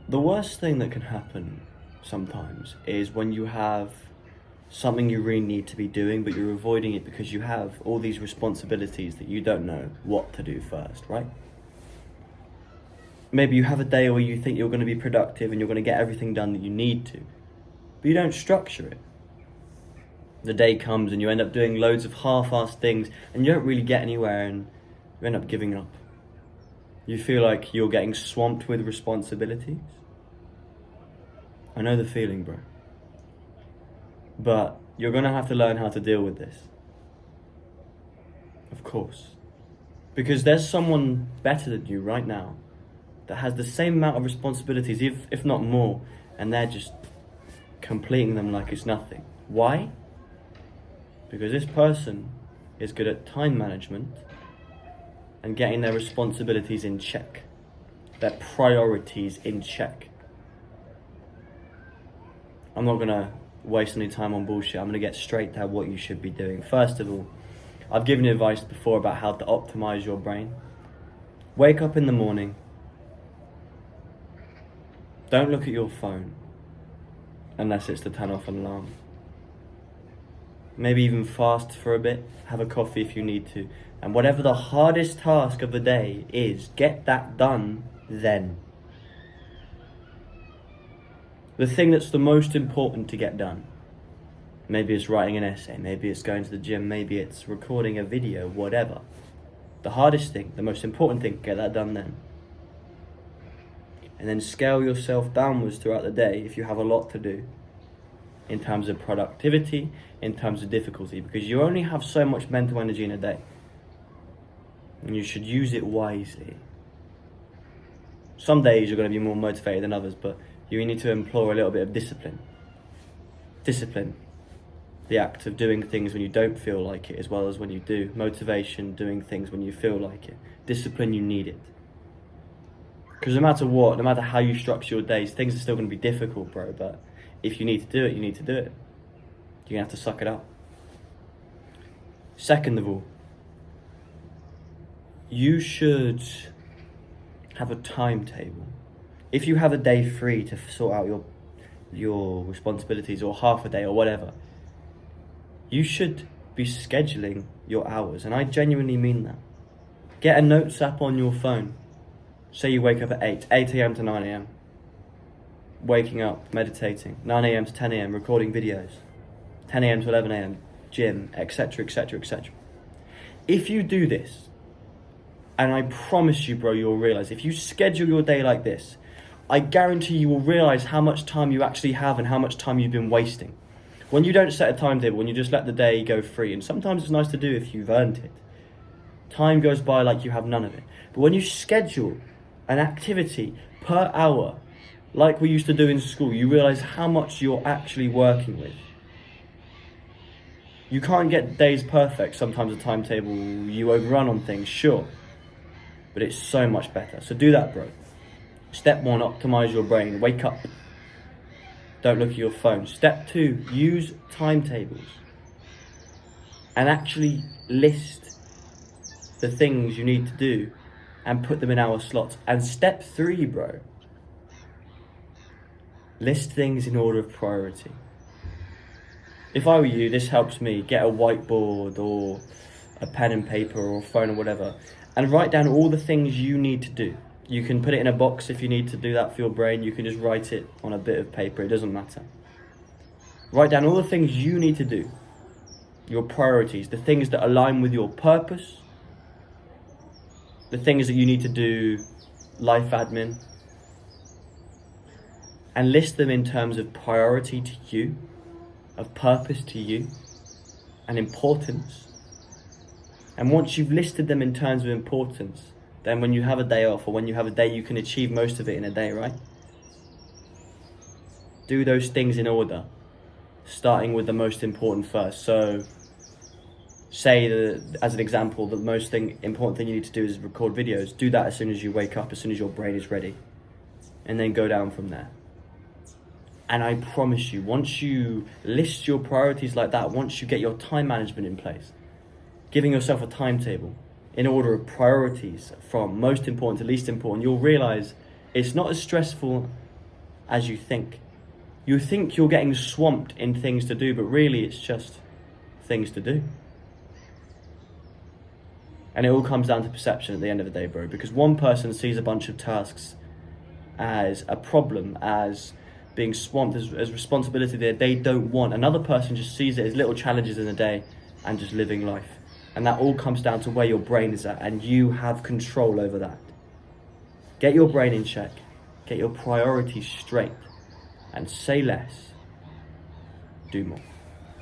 The worst thing that can happen sometimes is when you have something you really need to be doing, but you're avoiding it because you have all these responsibilities that you don't know what to do first, right? Maybe you have a day where you think you're going to be productive and you're going to get everything done that you need to, but you don't structure it. The day comes and you end up doing loads of half-assed things and you don't really get anywhere and you end up giving up. You feel like you're getting swamped with responsibilities. I know the feeling, bro. But you're gonna have to learn how to deal with this. Of course. Because there's someone better than you right now that has the same amount of responsibilities, if not more, and they're just completing them like it's nothing. Why? Because this person is good at time management and getting their responsibilities in check, their priorities in check. I'm not gonna waste any time on bullshit. I'm gonna get straight to what you should be doing. First of all, I've given you advice before about how to optimize your brain. Wake up in the morning. Don't look at your phone unless it's to turn off an alarm. Maybe even fast for a bit, have a coffee if you need to. And whatever the hardest task of the day is, get that done then. The thing that's the most important to get done. Maybe it's writing an essay, maybe it's going to the gym, maybe it's recording a video, whatever. The hardest thing, the most important thing, get that done then. And then scale yourself downwards throughout the day if you have a lot to do. In terms of productivity, in terms of difficulty, because you only have so much mental energy in a day. And you should use it wisely. Some days you're going to be more motivated than others, but you need to employ a little bit of discipline. Discipline. The act of doing things when you don't feel like it as well as when you do. Motivation, doing things when you feel like it. Discipline, you need it. Because no matter what, no matter how you structure your days, things are still going to be difficult, bro. But if you need to do it, you need to do it. You're going to have to suck it up. Second of all, you should have a timetable. If you have a day free to sort out your responsibilities, or half a day or whatever, you should be scheduling your hours. And I genuinely mean that. Get a notes app on your phone. Say you wake up at 8 a.m. to 9 a.m. Waking up, meditating, 9 a.m. to 10 a.m. recording videos, 10 a.m. to 11 a.m. gym, etc, etc, etc. If you do this, and I promise you, bro, you'll realize, if you schedule your day like this, I guarantee you will realize how much time you actually have and how much time you've been wasting. When you don't set a timetable, when you just let the day go free, and sometimes it's nice to do if you've earned it, time goes by like you have none of it. But when you schedule an activity per hour, like we used to do in school, you realize how much you're actually working with. You can't get days perfect. Sometimes a timetable, you overrun on things, sure. But it's so much better. So do that, bro. Step 1, optimize your brain. Wake up. Don't look at your phone. Step 2, use timetables. And actually list the things you need to do and put them in hour slots. And step 3, bro. List things in order of priority. If I were you, this helps me. Get a whiteboard or a pen and paper or a phone or whatever, and write down all the things you need to do. You can put it in a box if you need to do that for your brain. You can just write it on a bit of paper. It doesn't matter. Write down all the things you need to do. Your priorities, the things that align with your purpose, the things that you need to do, life admin, and list them in terms of priority to you, of purpose to you, and importance. And once you've listed them in terms of importance, then when you have a day off, or when you have a day, you can achieve most of it in a day, right? Do those things in order, starting with the most important first. So say that, as an example, the most important thing you need to do is record videos. Do that as soon as you wake up, as soon as your brain is ready, and then go down from there. And I promise you, once you list your priorities like that, once you get your time management in place, giving yourself a timetable in order of priorities from most important to least important, you'll realize it's not as stressful as you think. You think you're getting swamped in things to do, but really it's just things to do. And it all comes down to perception at the end of the day, bro, because one person sees a bunch of tasks as a problem, as being swamped, as responsibility that they don't want. Another person just sees it as little challenges in the day and just living life. And that all comes down to where your brain is at, and you have control over that. Get your brain in check, get your priorities straight, and say less, do more.